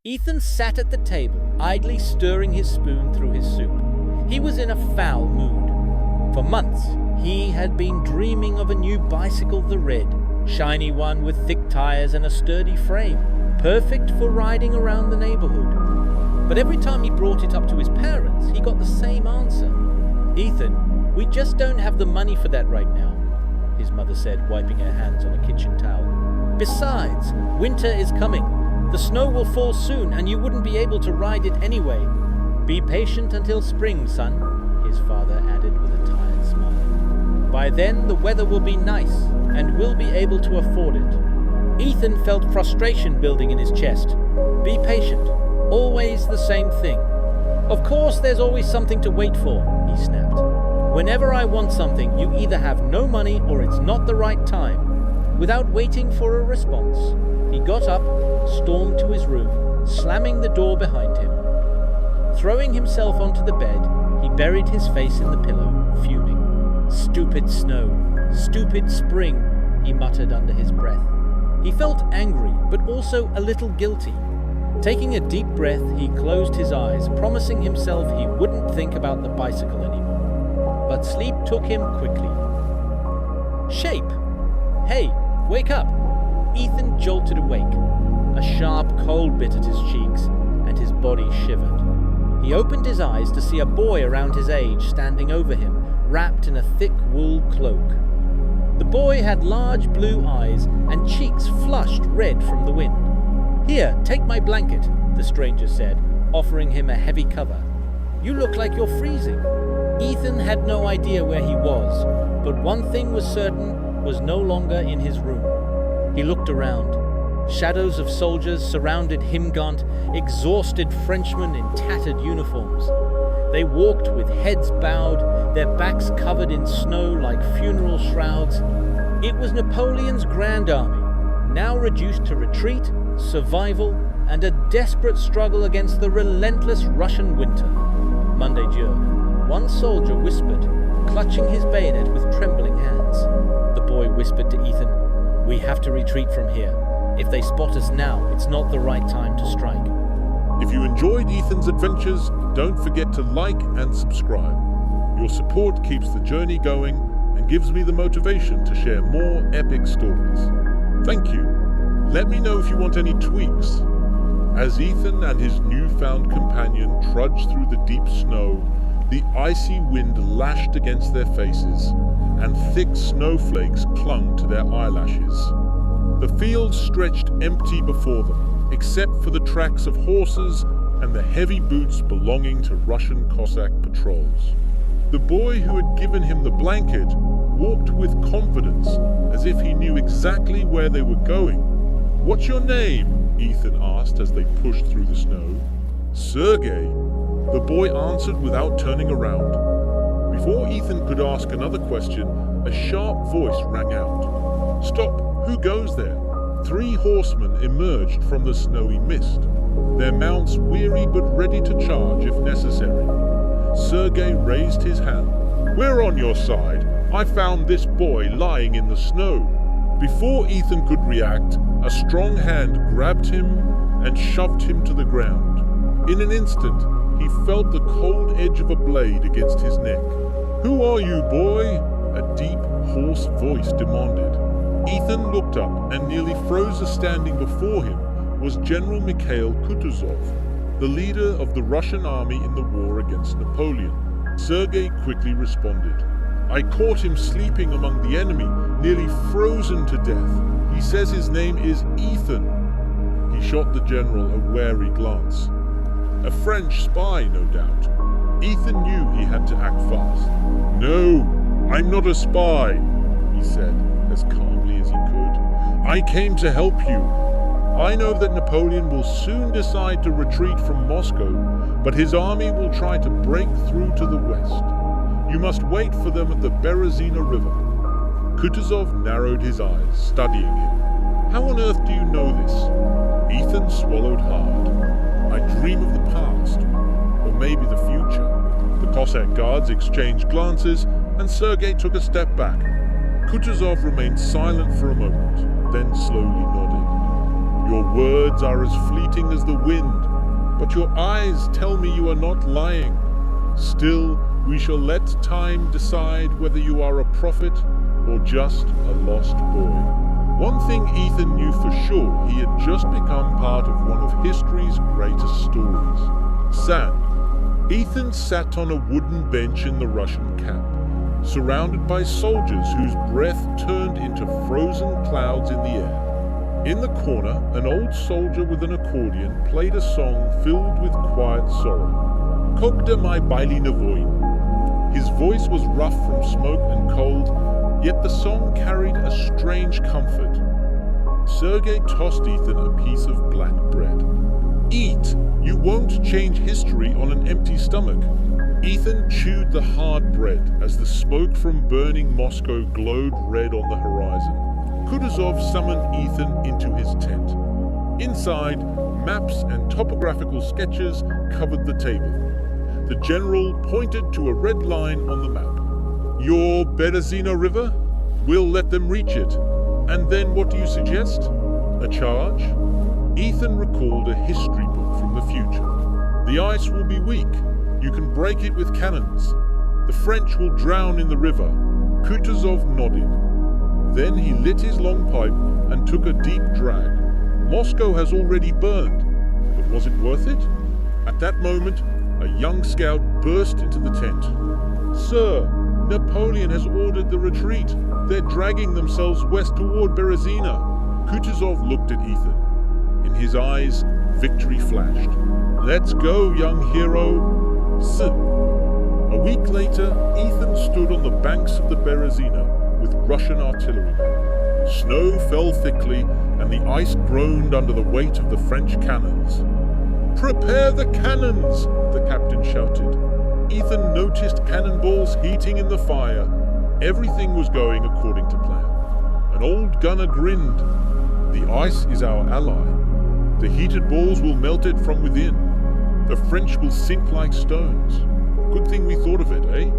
Ethan sat at the table, idly stirring his spoon through his soup. He was in a foul mood. For months, he had been dreaming of a new bicycle, the Red, shiny one with thick tires and a sturdy frame, perfect for riding around the neighborhood. But every time he brought it up to his parents, he got the same answer. "Ethan, we just don't have the money for that right now," his mother said, wiping her hands on a kitchen towel. "Besides, winter is coming. The snow will fall soon and you wouldn't be able to ride it anyway. Be patient until spring, son," his father added with a tired smile. "By then the weather will be nice and we'll be able to afford it." Ethan felt frustration building in his chest. Be patient. Always the same thing. "Of course there's always something to wait for," he snapped. "Whenever I want something, you either have no money or it's not the right time." Without waiting for a response, he got up, stormed to his room, slamming the door behind him. Throwing himself onto the bed, he buried his face in the pillow, fuming. "Stupid snow, stupid spring," he muttered under his breath. He felt angry, but also a little guilty. Taking a deep breath, he closed his eyes, promising himself he wouldn't think about the bicycle anymore. But sleep took him quickly. "Shape! Hey, wake up!" Ethan jolted awake. A sharp cold bit at his cheeks, and his body shivered. He opened his eyes to see a boy around his age standing over him, wrapped in a thick wool cloak. The boy had large blue eyes and cheeks flushed red from the wind. "Here, take my blanket," the stranger said, offering him a heavy cover. "You look like you're freezing." Ethan had no idea where he was, but one thing was certain, was no longer in his room. He looked around. Shadows of soldiers surrounded him, gaunt, exhausted Frenchmen in tattered uniforms. They walked with heads bowed, their backs covered in snow like funeral shrouds. It was Napoleon's Grand Army, now reduced to retreat, survival, and a desperate struggle against the relentless Russian winter. "Monday Dieu," one soldier whispered, clutching his bayonet with trembling hands. The boy whispered to Ethan, "We have to retreat from here. If they spot us now, it's not the right time to strike." If you enjoyed Ethan's adventures, don't forget to like and subscribe. Your support keeps the journey going and gives me the motivation to share more epic stories. Thank you. Let me know if you want any tweaks. As Ethan and his newfound companion trudged through the deep snow, the icy wind lashed against their faces, and thick snowflakes clung to their eyelashes. The fields stretched empty before them, except for the tracks of horses and the heavy boots belonging to Russian Cossack patrols. The boy who had given him the blanket walked with confidence, as if he knew exactly where they were going. "What's your name?" Ethan asked as they pushed through the snow. "Sergei," the boy answered without turning around. Before Ethan could ask another question, a sharp voice rang out. "Stop! Who goes there?" 3 horsemen emerged from the snowy mist, their mounts weary but ready to charge if necessary. Sergei raised his hand. "We're on your side. I found this boy lying in the snow." Before Ethan could react, a strong hand grabbed him and shoved him to the ground. In an instant, he felt the cold edge of a blade against his neck. "Who are you, boy?" a deep, hoarse voice demanded. Ethan looked up and nearly froze as standing before him was General Mikhail Kutuzov, the leader of the Russian army in the war against Napoleon. Sergei quickly responded. "I caught him sleeping among the enemy, nearly frozen to death. He says his name is Ethan." He shot the general a wary glance. A French spy, no doubt. Ethan knew he had to act fast. "No, I'm not a spy," he said, as calmly as he could. "I came to help you. I know that Napoleon will soon decide to retreat from Moscow, but his army will try to break through to the west. You must wait for them at the Berezina River." Kutuzov narrowed his eyes, studying him. "How on earth do you know this?" Ethan swallowed hard. "I dream of the past, or maybe the future." The Cossack guards exchanged glances, and Sergei took a step back. Kutuzov remained silent for a moment, then slowly nodded. Your words are as fleeting as the wind, but your eyes tell me you are not lying. Still, we shall let time decide whether you are a prophet or just a lost boy. One thing Ethan knew for sure, he had just become part of one of history's greatest stories. Sand. Ethan sat on a wooden bench in the Russian camp, surrounded by soldiers whose breath turned into frozen clouds in the air. In the corner, an old soldier with an accordion played a song filled with quiet sorrow. Kokda my baili nevoin. His voice was rough from smoke and cold, yet the song carried a strange comfort. Sergei tossed Ethan a piece of black bread. Eat! You won't change history on an empty stomach. Ethan chewed the hard bread as the smoke from burning Moscow glowed red on the horizon. Kutuzov summoned Ethan into his tent. Inside, maps and topographical sketches covered the table. The general pointed to a red line on the map. Your Berezina River? We'll let them reach it. And then what do you suggest? A charge? Ethan recalled a history book from the future. The ice will be weak. You can break it with cannons. The French will drown in the river. Kutuzov nodded. Then he lit his long pipe and took a deep drag. Moscow has already burned, but was it worth it? At that moment, a young scout burst into the tent. Sir, Napoleon has ordered the retreat. They're dragging themselves west toward Berezina. Kutuzov looked at Ethan. In his eyes, victory flashed. Let's go, young hero. A week later, Ethan stood on the banks of the Berezina with Russian artillery. Snow fell thickly, and the ice groaned under the weight of the French cannons. Prepare the cannons, the captain shouted. Ethan noticed cannonballs heating in the fire. Everything was going according to plan. An old gunner grinned. The ice is our ally. The heated balls will melt it from within. The French will sink like stones. Good thing we thought of it, eh?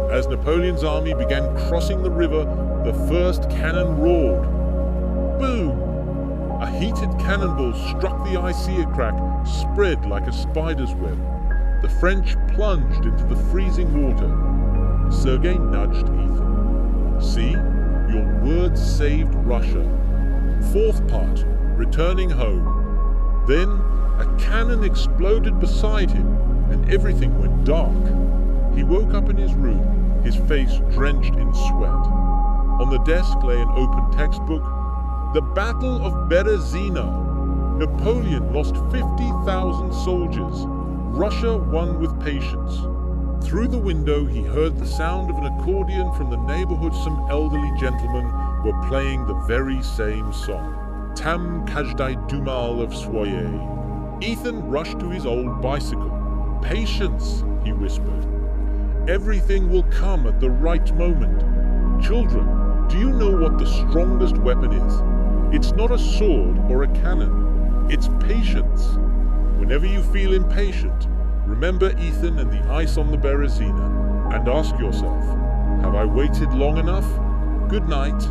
As Napoleon's army began crossing the river, the first cannon roared. Boom! A heated cannonball struck the icy crack, spread like a spider's web. The French plunged into the freezing water. Sergei nudged Ethan. See? Your words saved Russia. Fourth part, returning home. Then, a cannon exploded beside him, and everything went dark. He woke up in his room, his face drenched in sweat. On the desk lay an open textbook. The Battle of Berezina. Napoleon lost 50,000 soldiers. Russia won with patience. Through the window, he heard the sound of an accordion from the neighborhood. Some elderly gentlemen were playing the very same song. Tam każdej dumal of swoje. Ethan rushed to his old bicycle. Patience, he whispered. Everything will come at the right moment. Children, do you know what the strongest weapon is? It's not a sword or a cannon. It's patience. Whenever you feel impatient, remember Ethan and the ice on the Berezina, and ask yourself, have I waited long enough? Good night.